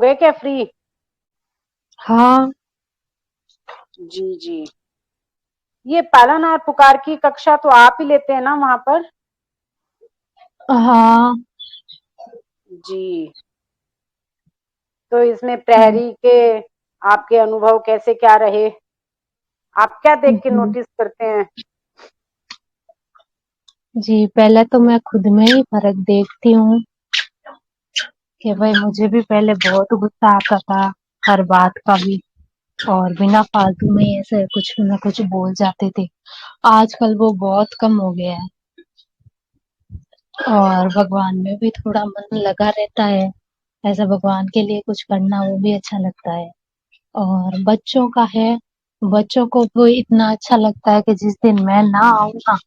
हुए क्या फ्री? हाँ। जी जी। ये पालन और पुकार की कक्षा तो आप ही लेते हैं ना वहां पर? हाँ। जी। तो इसमें प्रहरी के आपके अनुभव कैसे क्या रहे? आप क्या देख के जी। नोटिस करते हैं? जी, पहले तो मैं खुद में ही फर्क देखती हूँ कि भाई मुझे भी पहले बहुत गुस्सा आता था हर बात का भी, और बिना फालतू में ऐसे कुछ ना कुछ बोल जाते थे। आजकल वो बहुत कम हो गया है, और भगवान में भी थोड़ा मन लगा रहता है। ऐसा भगवान के लिए कुछ करना वो भी अच्छा लगता है। और बच्चों का है, बच्चों को तो इतना अच्छा लगता है कि जिस दिन मैं ना आऊँ ना,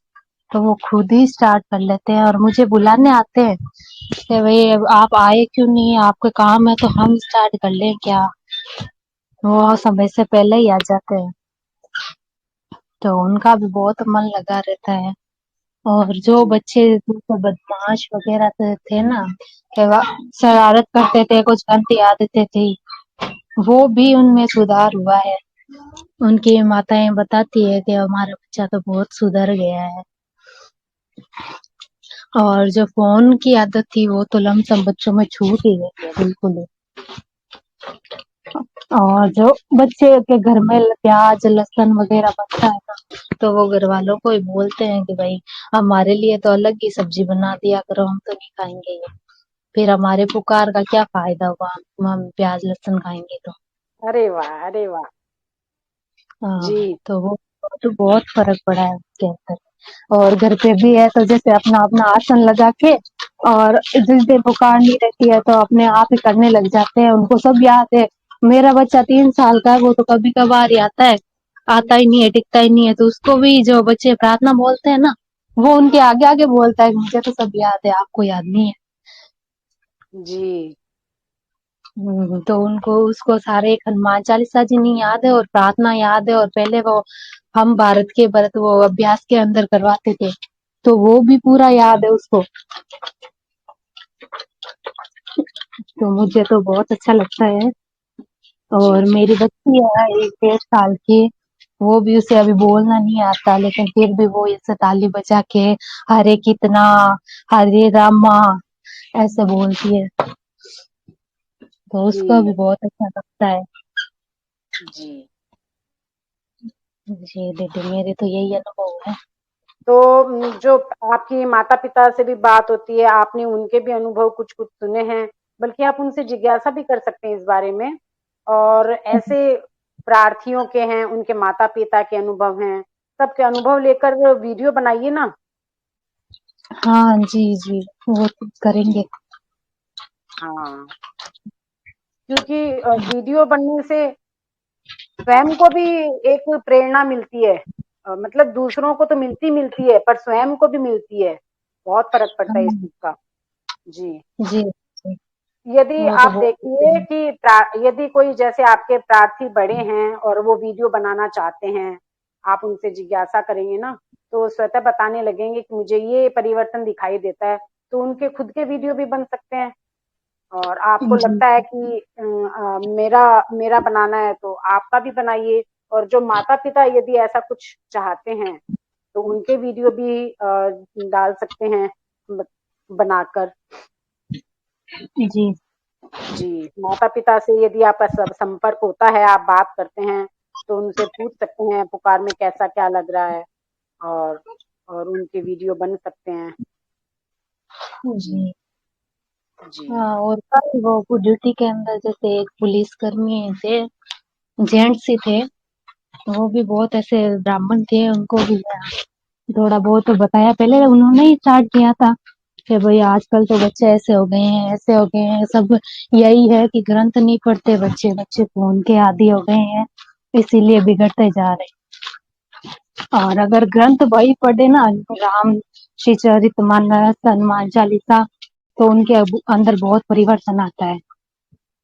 तो वो खुद ही स्टार्ट कर लेते हैं और मुझे बुलाने आते हैं कि भाई अब आप आए क्यों नहीं, आपका काम है तो हम स्टार्ट कर लें क्या। वो समय से पहले ही आ जाते हैं, तो उनका भी बहुत मन लगा रहता है। और जो जी बच्चे जैसे बदमाश वगैरह थे ना, कि शरारत करते थे, कुछ गलती आदतें थी, वो भी उनमें सुधार हुआ है। उनकी माताएं बताती है कि हमारा बच्चा तो बहुत सुधर गया है। और जो फोन की आदत थी वो तो लमसम बच्चों में छूट ही गई है बिल्कुल ही। और जो बच्चे के घर में प्याज लहसुन वगैरह बनता है ना, तो वो घर वालों को ही बोलते हैं कि भाई हमारे लिए तो अलग ही सब्जी बना दिया करो, हम तो नहीं खाएंगे ये। फिर हमारे पुकार का क्या फायदा हुआ, हम प्याज लहसुन खाएंगे तो। अरे वाह अरे वाह। हाँ। जी तो वो तो बहुत फर्क पड़ा है उसके अंदर। और घर पे भी है तो जैसे अपना अपना आसन लगा के, और जिस दिन पुकार नहीं रहती है तो अपने आप ही करने लग जाते हैं, उनको सब याद है। मेरा बच्चा 3 साल का है, वो तो कभी कभार ही आता है, आता ही नहीं है, टिकता ही नहीं है, तो उसको भी जो बच्चे प्रार्थना बोलते हैं ना, वो उनके आगे आगे बोलता है, मुझे तो सब याद है, आपको याद नहीं है। जी तो उनको उसको सारे हनुमान चालीसा जी नहीं याद है और प्रार्थना याद है, और पहले वो हम भारत के भरत वो अभ्यास के अंदर करवाते थे, तो वो भी पूरा याद है उसको। तो मुझे तो बहुत अच्छा लगता है। जी और जी। मेरी बच्ची है 1 1.5 साल की, वो भी, उसे अभी बोलना नहीं आता, लेकिन फिर भी वो ऐसे ताली बजा के हरे कितना, हरे रामा, ऐसे बोलती है, तो उसको जी भी बहुत अच्छा लगता है। जी। जी दीदी, मेरे तो यही अनुभव है। तो जो आपकी माता पिता से भी बात होती है, आपने उनके भी अनुभव कुछ कुछ सुने हैं, बल्कि आप उनसे जिज्ञासा भी कर सकते हैं इस बारे में। और ऐसे प्रार्थियों के हैं, उनके माता पिता के अनुभव हैं, सबके अनुभव लेकर वीडियो बनाइए ना। हाँ जी जी, वो तो करेंगे। जी हाँ। क्योंकि वीडियो बनने से स्वयं को भी एक प्रेरणा मिलती है। मतलब दूसरों को तो मिलती मिलती है, पर स्वयं को भी मिलती है। बहुत फर्क पड़ता है इस हाँ चीज का। जी। जी जी, यदि वो तो आप देखिए बहुत। कि यदि कोई जैसे आपके प्रार्थी बड़े हैं और वो वीडियो बनाना चाहते हैं, आप उनसे जिज्ञासा करेंगे ना, तो स्वतः बताने लगेंगे कि मुझे ये परिवर्तन दिखाई देता है। तो उनके खुद के वीडियो भी बन सकते हैं। और आपको जी लगता है कि मेरा मेरा बनाना है तो आपका भी बनाइए। और जो माता पिता यदि ऐसा कुछ चाहते हैं तो उनके वीडियो भी डाल सकते हैं बनाकर। जी जी। माता पिता से यदि आपका सब संपर्क होता है, आप बात करते हैं, तो उनसे पूछ सकते हैं पुकार में कैसा क्या लग रहा है। और और उनके वीडियो बन सकते हैं। जी जी। जी हाँ, और काफी वो ड्यूटी के अंदर जैसे एक पुलिस कर्मी थे, जेंट्स ही थे, वो भी बहुत ऐसे ब्राह्मण थे, उनको भी थोड़ा बहुत तो बताया, पहले उन्होंने ही स्टार्ट किया था कि भाई आजकल तो बच्चे ऐसे हो गए हैं, ऐसे हो गए हैं सब। यही है कि ग्रंथ नहीं पढ़ते बच्चे, बच्चे फोन के आदी हो गए हैं, इसीलिए बिगड़ते जा रहे हैं। और अगर ग्रंथ वही पढ़े ना, राम श्री चरितमानस हनुमान चालीसा, तो उनके अंदर बहुत परिवर्तन आता है।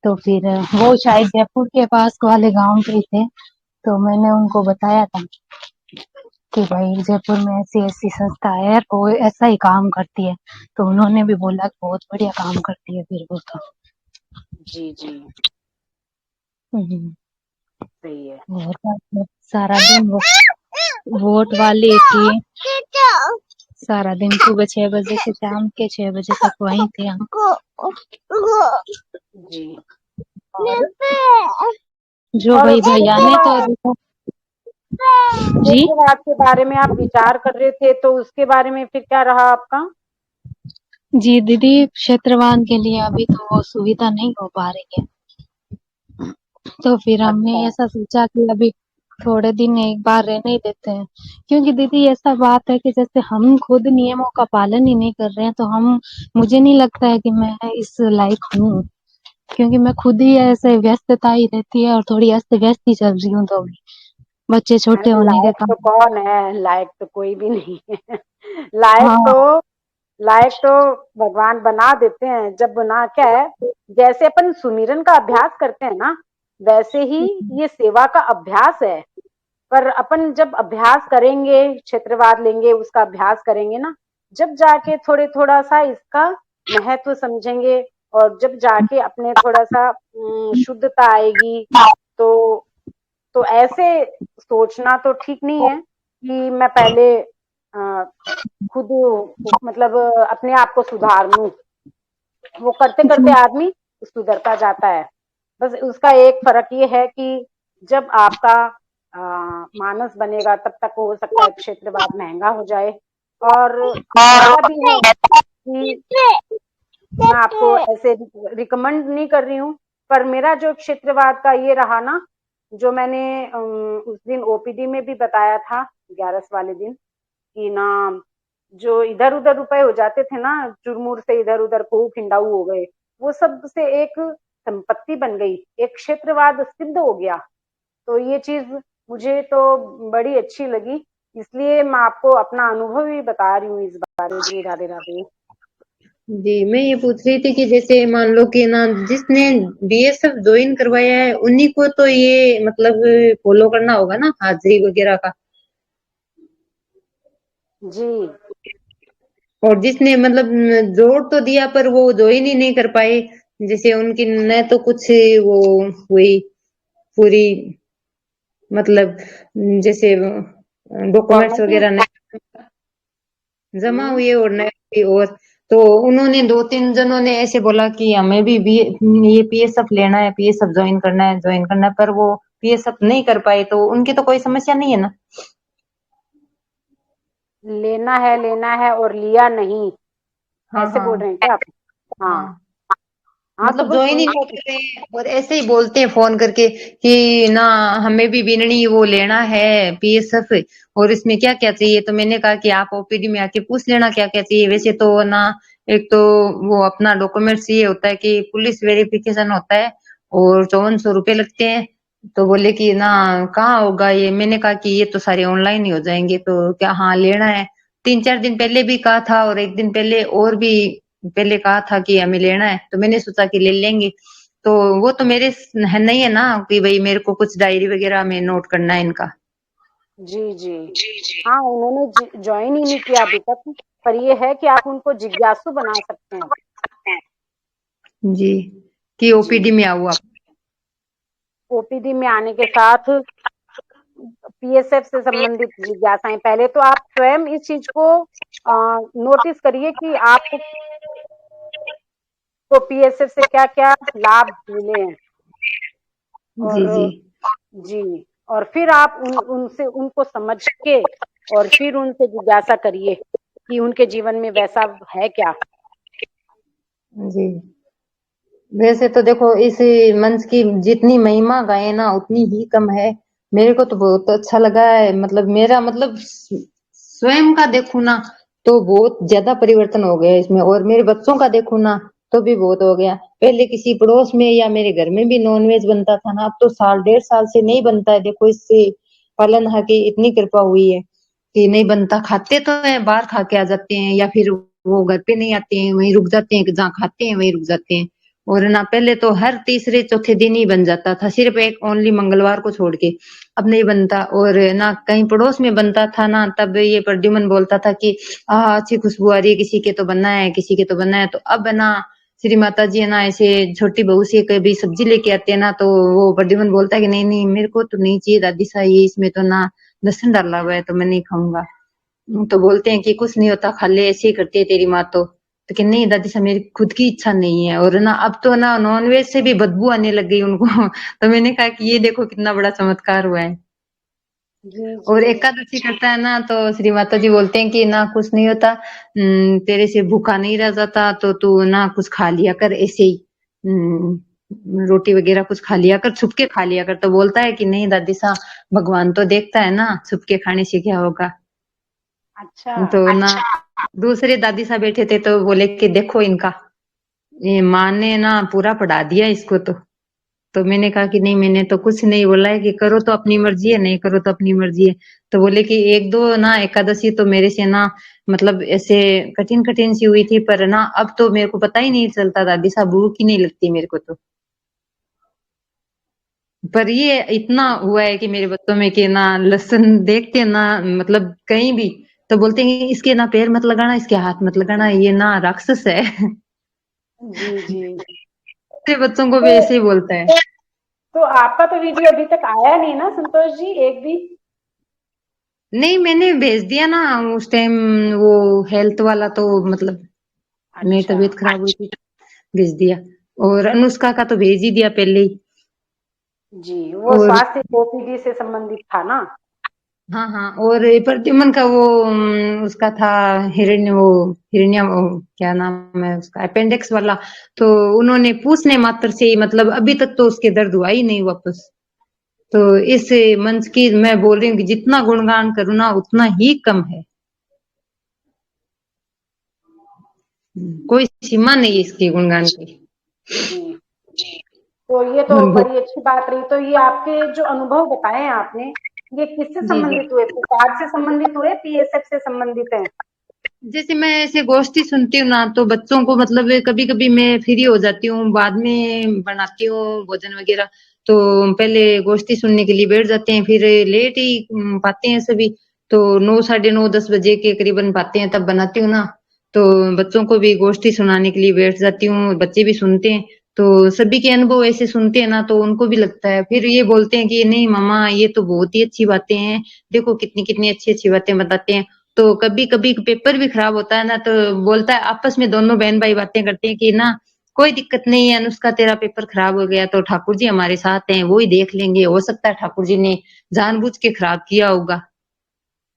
तो फिर वो शायद जयपुर के पास वाले गांव के ही थे, तो मैंने उनको बताया था कि भाई जयपुर में ऐसी ऐसी संस्था है, वो ऐसा ही काम करती है। तो उन्होंने भी बोला कि बहुत बढ़िया काम करती है फिर वो तो। जी जी। हम्म, सही है। और क्या, सारा दिन वो वोट वाली थी, सारा दिन सुबह 6 बजे से शाम के 6 बजे तक वहीं थे हम। जी। और जो और भाई भैया ने तो क्षेत्रवाद देखो। जी। क्षेत्रवाद के बारे में आप विचार कर रहे थे, तो उसके बारे में फिर क्या रहा आपका? जी दीदी, क्षेत्रवान के लिए अभी तो वो सुविधा नहीं हो पा रही है, तो फिर हमने अच्छा। ऐसा सोचा कि अभी थोड़े दिन एक बार रहने ही देते हैं। क्योंकि दीदी ऐसा बात है कि जैसे हम खुद नियमों का पालन ही नहीं कर रहे हैं, तो हम, मुझे नहीं लगता है कि मैं इस लायक हूँ। क्योंकि मैं खुद ही ऐसे व्यस्तता ही रहती है और थोड़ी अस्त व्यस्त ही चल रही हूँ, तो अभी बच्चे छोटे अरे होने के लायक तो कारण। कौन है, लायक तो कोई भी नहीं है। लायक हाँ। तो लायक तो भगवान बना देते हैं। जब बना क्या है, जैसे अपन सुमिरन का अभ्यास करते हैं ना, वैसे ही ये सेवा का अभ्यास है। पर अपन जब अभ्यास करेंगे, क्षेत्रवाद लेंगे, उसका अभ्यास करेंगे ना, जब जाके थोड़े थोड़ा सा इसका महत्व समझेंगे, और जब जाके अपने थोड़ा सा शुद्धता आएगी, तो ऐसे सोचना तो ठीक नहीं है कि मैं पहले खुद मतलब अपने आप को सुधार लूं। वो करते करते आदमी सुधरता जाता है। बस उसका एक फर्क ये है कि जब आपका मानस बनेगा, तब तक हो सकता है क्षेत्रवाद महंगा हो जाए। और ऐसा भी है कि मैं आपको ऐसे रिकमेंड नहीं कर रही हूँ, पर मेरा जो क्षेत्रवाद का ये रहा ना, जो मैंने उस दिन ओपीडी में भी बताया था, 11 वाले दिन, कि ना जो इधर उधर रुपए हो जाते थे ना, चुरमुर से इधर उधर को खिंडाऊ हो गए, वो सब से एक संपत्ति बन गई, एक क्षेत्रवाद सिद्ध हो गया। तो ये चीज मुझे तो बड़ी अच्छी लगी, इसलिए मैं आपको अपना अनुभव भी बता रही हूँ इस बारे में। जी राधे राधे। जी, मैं ये पूछ रही थी कि जैसे मान लो कि ना जिसने बीएसएफ ज्वाइन करवाया है उन्हीं को तो ये मतलब फॉलो करना होगा ना हाजिरी वगैरह का। जी। और जिसने मतलब जोड़ तो दिया पर वो ज्वाइन ही नहीं कर पाए, जैसे उनकी न तो कुछ वो हुई पूरी मतलब जैसे डॉक्यूमेंट्स फॉर्मेलिटीज। वगैरह जमा हम्म। हुए और नए हुए। और तो उन्होंने दो तीन जनों ने ऐसे बोला कि हमें भी ये पीएसएफ लेना है, पीएसएफ ज्वाइन करना है, पर वो पीएसएफ नहीं कर पाए, तो उनकी तो कोई समस्या नहीं है ना। लेना है और लिया नहीं, हाँ ऐसे बोल हाँ रहे हैं क्या आप? हाँ। हाँ। हाँ तो मतलब बस ज्वाइन ही नहीं कर रहे हैं और ऐसे ही बोलते हैं फोन करके कि ना हमें भी बिननी वो लेना है पीएसएफ, और इसमें क्या क्या चाहिए। तो मैंने कहा कि आप ओपीडी में आके पूछ लेना क्या क्या चाहिए। वैसे तो ना एक तो वो अपना डॉक्यूमेंट्स ये होता है कि पुलिस वेरिफिकेशन होता है और 5400 रुपये लगते हैं। तो बोले कि ना कहाँ होगा ये। मैंने कहा कि ये तो सारे ऑनलाइन ही हो जाएंगे। तो क्या हाँ लेना है। 3 4 दिन पहले भी कहा था और एक दिन पहले और भी पहले कहा था कि हमें लेना है, तो मैंने सोचा कि ले लेंगे। तो वो तो मेरे है नहीं है ना कि भाई मेरे को कुछ डायरी वगैरह में नोट करना है इनका। जी जी। हाँ, उन्होंने ज्वाइन ही नहीं किया अभी तक, पर ये है कि आप उनको जिज्ञासु बना सकते हैं। जी, कि जी। ओपीडी में आओ आप। ओपीडी में आने के साथ पीएसएफ से संबंधित जिज्ञासाएं, पहले तो आप स्वयं इस चीज को नोटिस करिए कि आपको पीएसएफ से क्या क्या लाभ मिले हैं। जी जी। और जी, और फिर आप उनसे उनको समझ के, और फिर उनसे जिज्ञासा करिए कि उनके जीवन में वैसा है क्या। जी, वैसे तो देखो इस मंच की जितनी महिमा गाए ना उतनी ही कम है। मेरे को तो बहुत अच्छा लगा है। मतलब मेरा मतलब स्वयं का देखूं ना तो बहुत ज्यादा परिवर्तन हो गया इसमें, और मेरे बच्चों का देखूं ना तो भी बहुत हो गया। पहले किसी पड़ोस में या मेरे घर में भी नॉनवेज बनता था ना, अब तो साल 1.5 साल से नहीं बनता है। देखो इससे पालनहार की इतनी कृपा हुई है कि नहीं बनता। खाते तो है बाहर खा के आ जाते हैं या फिर वो घर पे नहीं आते हैं, वहीं रुक जाते हैं, जहाँ खाते हैं वहीं रुक जाते हैं। और ना पहले तो हर तीसरे चौथे दिन ही बन जाता था, सिर्फ एक ओनली मंगलवार को छोड़ के। अब नहीं बनता। और ना कहीं पड़ोस में बनता था ना, तब ये प्रद्युमन बोलता था कि अच्छी खुशबू आ रही है, किसी के तो बनना है, किसी के तो बनना है। तो अब ना श्री माता जी है ना ऐसे छोटी बहू से कभी सब्जी लेके आते हैं ना, तो वो प्रद्युम्न बोलता है कि नहीं नहीं मेरे को तो नहीं चाहिए दादी सा, ये इसमें तो ना लहसुन डाला हुआ है तो मैं नहीं खाऊंगा। तो बोलते हैं कि कुछ नहीं होता, खा ले, ऐसे ही करती है तेरी माँ तो कि नहीं दादी सा मेरी खुद की इच्छा नहीं है। और ना अब तो ना नॉनवेज से भी बदबू आने लग गई उनको। तो मैंने कहा कि ये देखो कितना बड़ा चमत्कार हुआ है। जी और जी। एकादशी करता है ना, तो श्री माता जी बोलते हैं कि ना कुछ नहीं होता, तेरे से भूखा नहीं रह जाता तो तू ना कुछ खा लिया कर ऐसे ही, रोटी वगैरह कुछ खा लिया कर, छुप के खा लिया कर। तो बोलता है कि नहीं दादी सा, भगवान तो देखता है ना, छुप के खाने से क्या होगा। अच्छा। तो ना दूसरे दादी साहब बैठे थे तो बोले कि देखो इनका, ये माँ ने ना पूरा पढ़ा दिया इसको। तो मैंने कहा कि नहीं मैंने तो कुछ नहीं बोला है, कि करो तो अपनी मर्जी है, नहीं करो तो अपनी मर्जी है। तो बोले कि एक दो ना एकादशी तो मेरे से ना मतलब ऐसे कठिन कठिन सी हुई थी, पर ना अब तो मेरे को पता ही नहीं चलता दादी साहब, भूख ही नहीं लगती मेरे को तो। पर ये इतना हुआ है कि मेरे बच्चों में कि ना लहसुन देखते हैं ना, मतलब कहीं भी तो बोलते हैं कि इसके ना पैर मत लगाना, इसके हाथ मत लगाना, ये ना राक्षस है। जी जी। छोटे बच्चों को भी तो ऐसे ही बोलता है। तो आपका तो वीडियो अभी तक आया नहीं ना संतोष जी, एक भी? नहीं मैंने भेज दिया ना उस टाइम, वो हेल्थ वाला, तो मतलब मेरी अच्छा। तबीयत खराब हुई थी तो भेज दिया। और अनुष्का का तो भेज ही दिया पहले ही। जी, वो और स्वास्थ्य ओपीडी से संबंधित था ना? हाँ हाँ, और प्रद्युम्न का वो उसका था हिरण्य, वो हिरण्य, वो क्या नाम है उसका, अपेंडिक्स वाला। तो उन्होंने पूछने मात्र से ही, मतलब अभी तक तो उसके दर्द हुआ ही नहीं वापस। तो इस मंच की मैं बोल रही हूँ कि जितना गुणगान करूँ ना उतना ही कम है। कोई सीमा नहीं है इसके गुणगान की। जी। तो ये तो और बड़ी अच्छी बात रही। तो ये आपके जो अनुभव बताए हैं आपने, ये किससे जी जी, संबंधित हुए? पुकार से संबंधित हुए, पीएसएफ से संबंधित है? जैसे मैं ऐसे गोष्ठी सुनती हूँ ना, तो बच्चों को मतलब कभी कभी मैं फ्री हो जाती हूँ, बाद में बनाती हूँ भोजन वगैरह। तो पहले गोष्ठी सुनने के लिए बैठ जाते हैं, फिर लेट ही पाते हैं सभी। तो 9, साढ़े 9, 10 बजे के करीबन पाते हैं, तब बनाती हूँ ना। तो बच्चों को भी गोष्ठी सुनाने के लिए बैठ जाती हूँ, बच्चे भी सुनते हैं। तो सभी के अनुभव ऐसे सुनते हैं ना, तो उनको भी लगता है, फिर ये बोलते हैं कि नहीं मामा ये तो बहुत ही अच्छी बातें हैं, देखो कितनी कितनी अच्छी अच्छी बातें बताते हैं। तो कभी कभी पेपर भी खराब होता है ना, तो बोलता है, आपस में दोनों बहन भाई बातें करते हैं कि ना कोई दिक्कत नहीं है अनुष्का, तेरा पेपर खराब हो गया तो ठाकुर जी हमारे साथ हैं, वो ही देख लेंगे, हो सकता है ठाकुर जी ने जानबूझ के खराब किया होगा,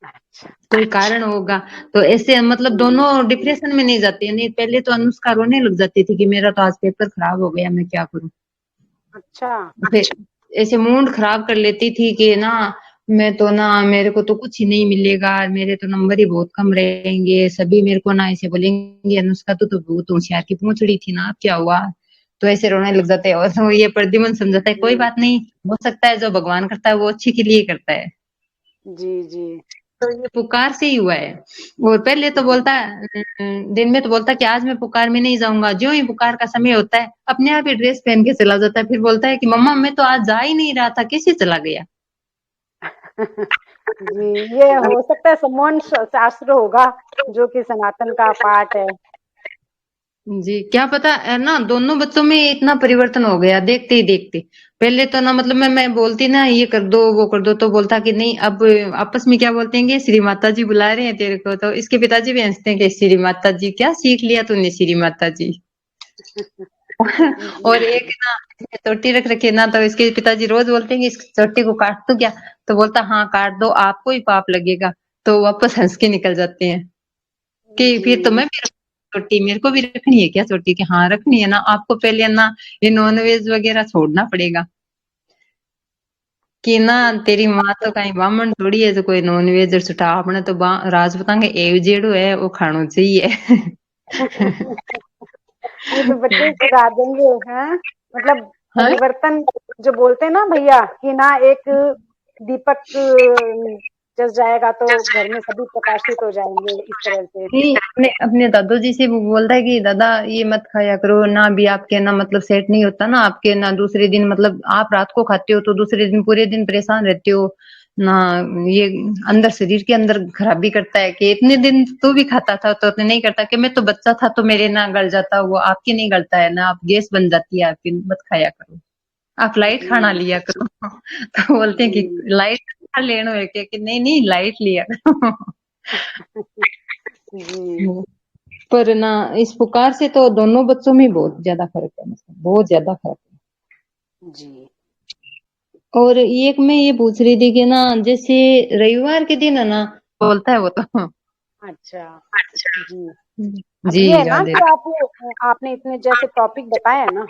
अच्छा। कोई कारण होगा। तो ऐसे मतलब दोनों डिप्रेशन में नहीं जाते हैं। नहीं पहले तो अनुष्का रोने लग जाती थी कि मेरा तो आज पेपर खराब हो गया, मैं क्या करूं। अच्छा। फिर ऐसे मूड खराब कर लेती थी कि ना मैं तो ना, मेरे को तो कुछ ही नहीं मिलेगा, मेरे तो नंबर ही बहुत कम रहेंगे, सभी मेरे को ना ऐसे बोलेंगे अनुष्का तू तो बहुत होशियार की पूंछड़ी थी ना, अब क्या हुआ। तो ऐसे रोने लग जाते हैं। और तो ये प्रद्युम्न समझाता है कोई जी बात नहीं, हो सकता है जो भगवान करता है वो अच्छे के लिए करता है। जी। जी तो ये पुकार से ही हुआ है। और पहले तो जी। बोलता है, दिन में तो बोलता है कि आज मैं पुकार में नहीं जाऊंगा, जो ही पुकार का समय होता है अपने आप ही ड्रेस पहन के चला जाता है, फिर बोलता है कि मम्मा मैं तो आज जा ही नहीं रहा था, कैसे चला गया। जी, ये हो सकता है सम्मोहन शास्त्र होगा, जो कि सनातन का पाठ है। जी क्या पता है ना, दोनों बच्चों में इतना परिवर्तन हो गया देखते ही देखते। पहले तो ना मतलब मैं बोलती ना ये कर दो वो कर दो, तो बोलता कि नहीं, अब आपस में क्या बोलते हैं कि श्री माता जी बुला रहे हैं तेरे को, तो इसके पिताजी भी हंसते हैं कि श्री माता जी, क्या सीख लिया तूने श्री माता जी। जी और एक जी। ना इसने चोटी रख रखी है ना, तो इसके पिताजी रोज बोलते हैं कि इस चोटी को काट दो क्या। तो बोलता हाँ काट दो, आपको ही पाप लगेगा। तो वापस हंस के निकल जाते हैं कि जी। फिर तो मैं भी चोटी, मेरे को भी रखनी है क्या चोटी, की हाँ रखनी है ना, आपको पहले ना ये नॉनवेज वगैरह छोड़ना पड़ेगा। कि ना तेरी माँ तो कहीं ब्राह्मण थोड़ी है जो कोई नॉनवेज और छुटा, आपने तो राजपूतां के एव जेड़ो है वो खानो चाहिए। ये तो बच्चे ही सिखा देंगे हैं। मतलब हाँ परिवर्तन, जो बोलते हैं ना भैया, कि ना एक दीपक जस जाएगा तो घर में सभी प्रकाशित हो जाएंगे, इस तरह से। नहीं, अपने अपने दादू जी से वो बोलता है कि दादा ये मत खाया करो ना, भी आपके ना मतलब सेट नहीं होता ना, आपके ना दूसरे दिन मतलब आप रात को खाते हो तो दूसरे दिन पूरे दिन परेशान रहते हो। ना ये अंदर शरीर के अंदर खराबी करता है कि इतने दिन तू भी खाता था तो नहीं करता कि मैं तो बच्चा था तो मेरे ना गल जाता, वो आपके नहीं गलता है ना, आप गैस बन जाती है आपकी, मत खाया करो, आप लाइट जी खाना लिया करो। तो बोलते हैं कि जी लाइट खा लेना है क्या, कि नहीं नहीं लाइट लिया करो। जी पर ना इस पुकार से तो दोनों बच्चों में बहुत ज्यादा फर्क है, मतलब बहुत ज्यादा फर्क है। जी। और एक मैं ये पूछ रही थी कि ना जैसे रविवार के दिन है ना, बोलता है वो तो। अच्छा। जी। अब जी ये है ना राधे। कि आपने इतने जैसे टॉपिक बताया ना,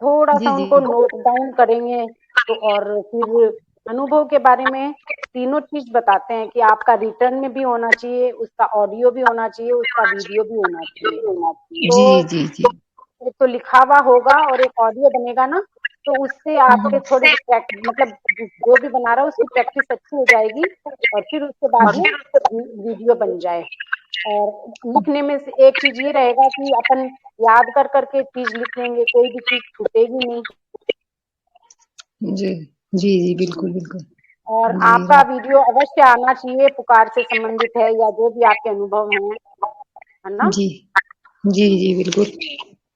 थोड़ा जी सा जी उनको नोट डाउन करेंगे तो, और फिर अनुभव के बारे में तीनों चीज बताते हैं कि आपका रिटर्न में भी होना चाहिए, उसका ऑडियो भी होना चाहिए, उसका वीडियो भी होना चाहिए। जी तो जी जी। एक तो लिखा हुआ होगा और एक ऑडियो बनेगा ना, तो उससे आपके थोड़ी सी मतलब जो भी बना रहा है उसकी प्रैक्टिस अच्छी हो जाएगी, और फिर उसके बाद में वीडियो बन जाए। और लिखने में से एक चीज ये रहेगा कि अपन याद कर करके चीज लिख लेंगे, कोई भी चीज छूटेगी नहीं। जी जी जी जी। बिल्कुल बिल्कुल। और जी आपका वीडियो अवश्य आना चाहिए, पुकार से संबंधित है या जो भी आपके अनुभव हैं, है ना। जी जी जी बिल्कुल।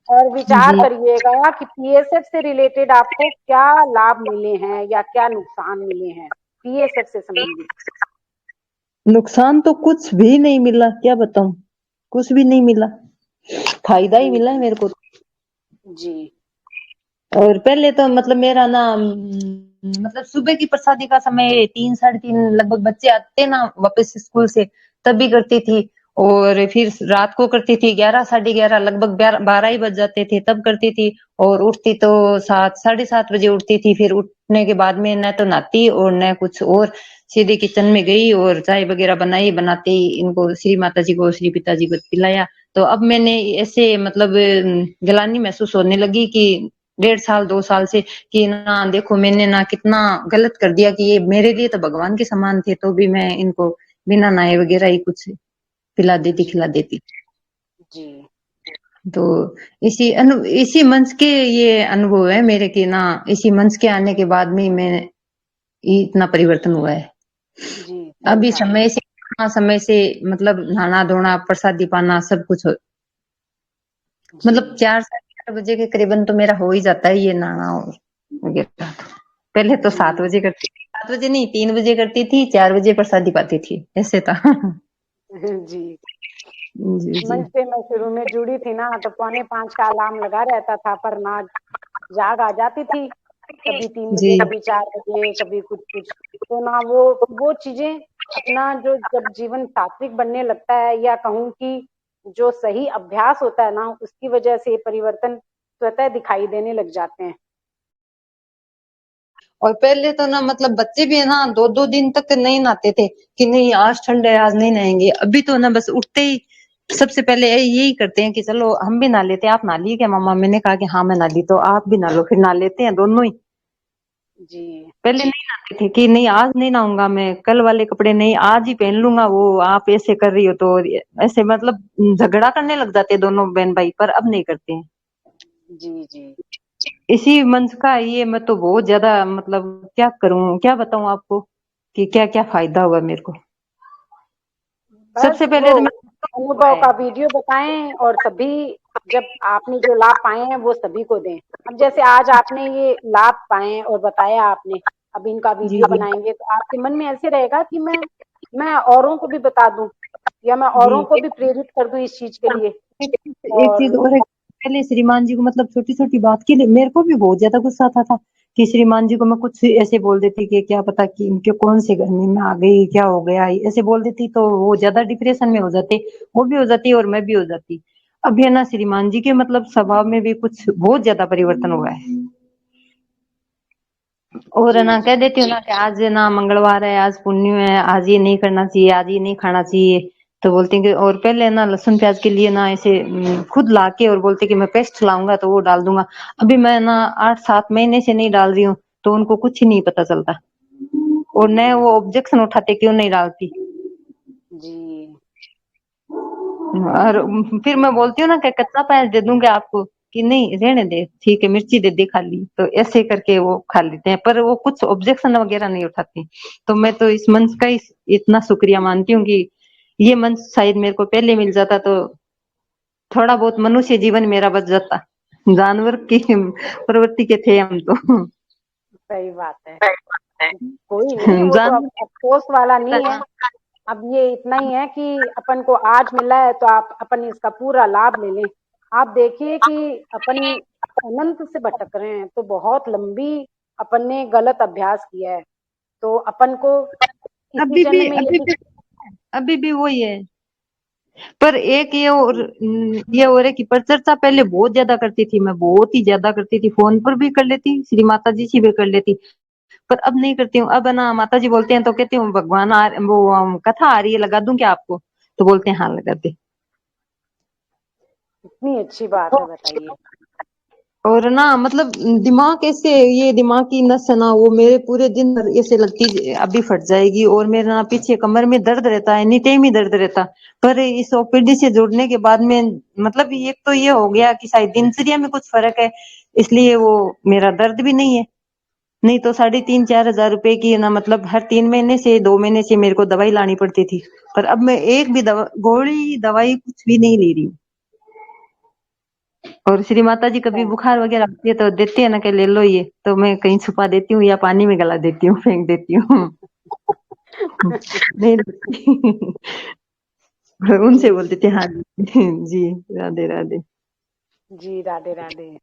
और विचार जी करिएगा कि पीएसएफ से रिलेटेड आपको क्या लाभ मिले हैं या क्या नुकसान मिले हैं पीएसएफ से संबंधित। नुकसान तो कुछ भी नहीं मिला, क्या बताऊं, कुछ भी नहीं मिला, फायदा ही जी मिला है मेरे को। जी और पहले तो मतलब मेरा ना मतलब सुबह की प्रसादी का समय 3 साढ़े 3 लगभग बच्चे आते ना वापस स्कूल से, तब भी करती थी। और फिर रात को करती थी 11 साढ़े 11 लगभग 12 ही बज जाते थे तब करती थी। और उठती तो 7 साढ़े 7 बजे उठती थी, फिर उठने के बाद में न तो नहाती और न कुछ और, सीधे किचन में गई और चाय वगैरह बनाई, बनाते ही इनको श्री माता जी को श्री पिताजी को पिलाया। तो अब मैंने ऐसे मतलब गलानी महसूस होने लगी कि 1.5 साल 2 साल से, कि ना देखो मैंने ना कितना गलत कर दिया, कि ये मेरे लिए तो भगवान के समान थे, तो भी मैं इनको बिना नहाए वगैरह ही कुछ पिला देती जी खिला देती। जी तो इसी मंच के ये अनुभव है मेरे, कि ना इसी मंच के आने के बाद में मैं इतना परिवर्तन हुआ है। जी सही अभी बात है। समय से मतलब नहाना धोना प्रसादी पाना सब कुछ जी मतलब 4 साढ़े 4 बजे के करीबन तो मेरा हो ही जाता है ये नहाना और वगैरह। पहले तो जी 7 बजे करती थी, 7 बजे नहीं 3 बजे करती थी, 4 बजे प्रसादी पाती थी, ऐसे था। जी। जी जी मंच पे मैं शुरू में जुड़ी थी ना, तो 4:45 का अलार्म लगा रहता था, पर ना जाग आ जाती थी, कभी 3 बजे, जी कभी 4 बजे, कभी कुछ कुछ। तो ना वो चीजें, अपना जो जब जीवन सात्विक बनने लगता है, या कहूँ कि जो सही अभ्यास होता है ना, उसकी वजह से परिवर्तन स्वतः दिखाई देने लग जाते हैं। और पहले तो ना मतलब बच्चे भी है ना 2 2 दिन तक नहीं नहाते थे, कि नहीं आज ठंड है आज नहीं नहाएंगे। अभी तो ना बस उठते ही सबसे पहले यही करते हैं कि चलो हम भी नहा लेते हैं, आप नहा लिए क्या मम्मा, मैंने कहा कि हाँ मैं नहा ली, तो आप भी नहा लो, फिर नहा लेते हैं दोनों ही। जी पहले नहीं नहाते थे कि नहीं आज नहीं नहाऊंगा मैं, कल वाले कपड़े नहीं आज ही पहन लूंगा, वो आप ऐसे कर रही हो तो, ऐसे मतलब झगड़ा करने लग जाते हैं दोनों बहन भाई, पर अब नहीं करते हैं। जी जी। इसी मंच का ये मैं तो बहुत ज्यादा मतलब क्या करूं क्या बताऊं आपको कि क्या क्या फायदा हुआ मेरे को। बस सबसे वो पहले तो मैं हुआ अनुभव है। का वीडियो बताएं, और सभी जब आपने जो लाभ पाए हैं वो सभी को दें। अब जैसे आज आपने ये लाभ पाए और बताया आपने, अब इनका जी वीडियो जी बनाएंगे तो आपके मन में ऐसे रहेगा कि मैं औरों को भी बता दूं, या मैं जी। औरों को भी प्रेरित कर दूं इस चीज के लिए। एक चीज और और है, पहले श्रीमान जी को मतलब छोटी छोटी बात के लिए मेरे को भी बहुत ज्यादा गुस्सा आता था, कि श्रीमान जी को मैं कुछ ऐसे बोल देती कि क्या पता कि इनके कौन से घर में मैं आ गई क्या हो गया, ऐसे बोल देती तो वो ज्यादा डिप्रेशन में हो जाते, वो भी हो जाती और मैं भी हो जाती। अब ये ना श्रीमान जी के मतलब स्वभाव में भी कुछ बहुत ज्यादा परिवर्तन हुआ है। और है जी ना जी कह देती हूँ ना कि आज है ना मंगलवार है आज पुण्य है, आज ये नहीं करना चाहिए आज ये नहीं खाना चाहिए, तो बोलते हैं कि, और पहले ना लहसुन प्याज के लिए ना ऐसे खुद ला के और बोलते कि मैं पेस्ट लाऊंगा तो वो डाल दूंगा। अभी मैं ना 8 7 महीने से नहीं डाल रही हूँ, तो उनको कुछ ही नहीं पता चलता, और न वो ऑब्जेक्शन उठाते क्यों नहीं डालती। जी और फिर मैं बोलती हूँ ना कि कच्चा प्याज दे दूंगा आपको, कि नहीं रहने दे, ठीक है मिर्ची दे दे खाली, तो ऐसे करके वो खा लेते हैं, पर वो कुछ ऑब्जेक्शन वगैरह नहीं उठाती। तो मैं तो इस मंच का इतना शुक्रिया मानती हूँ कि ये मंच शायद मेरे को पहले मिल जाता तो थोड़ा बहुत मनुष्य जीवन मेरा बच जाता। जानवर की प्रवृत्ति के थे हम तो। सही बात है। कोई नहीं, वो तो अब जानवर अफसोस वाला नहीं है। हाँ, अब ये इतना ही है कि अपन को आज मिला है तो आप अपन इसका पूरा लाभ ले लें। आप देखिए कि अपन अनंत से भटक रहे हैं, तो बहुत लंबी अपन ने गलत अभ्यास किया है। तो अपन को इसी अभी भी जन्म में अभी यदि भी अभी भी वही है। पर एक ये और है कि परिचर्चा पहले बहुत ज्यादा करती थी, मैं बहुत ही ज्यादा करती थी, फोन पर भी कर लेती, श्री माता जी से भी कर लेती, पर अब नहीं करती हूँ। अब है ना माता जी बोलते हैं तो कहती हूँ भगवान वो कथा आ रही है लगा दूं क्या आपको, तो बोलते हैं हाँ लगा दे। इतनी अच्छी बात है, बताइए। और ना मतलब दिमाग ऐसे, ये दिमाग की नस है ना वो मेरे पूरे दिन भर ऐसे लगती अभी फट जाएगी, और मेरे ना पीछे कमर में दर्द रहता है, एनी टाइम ही दर्द रहता। पर इस ओपीडी से जुड़ने के बाद में मतलब एक तो ये हो गया कि शायद दिनचर्या में कुछ फर्क है, इसलिए वो मेरा दर्द भी नहीं है। नहीं तो 3,500-4,000 रुपए की ना मतलब हर 3 महीने से 2 महीने से मेरे को दवाई लानी पड़ती थी, पर अब मैं एक भी गोली दवाई कुछ भी नहीं ले रही हूँ। और श्री माता जी कभी बुखार वगैरह आती है तो देती है ना कि ले लो ये, तो मैं कहीं छुपा देती हूँ या पानी में गला देती हूँ, फेंक देती हूँ। नहीं लेती। उनसे जी बोलती थी हाँ जी राधे राधे। जी, राधे राधे।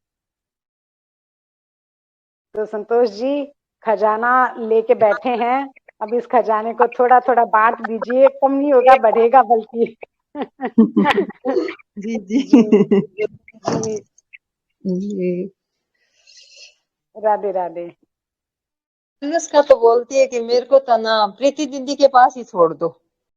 तो संतोष जी खजाना लेके बैठे हैं, अब इस खजाने को थोड़ा थोड़ा बांट दीजिए, कम नहीं होगा बढ़ेगा बल्कि। जी जी जी जी, जी। राधे राधे। अनुष्का तो बोलती है कि मेरे को तो ना प्रीति दीदी के पास ही छोड़ दो।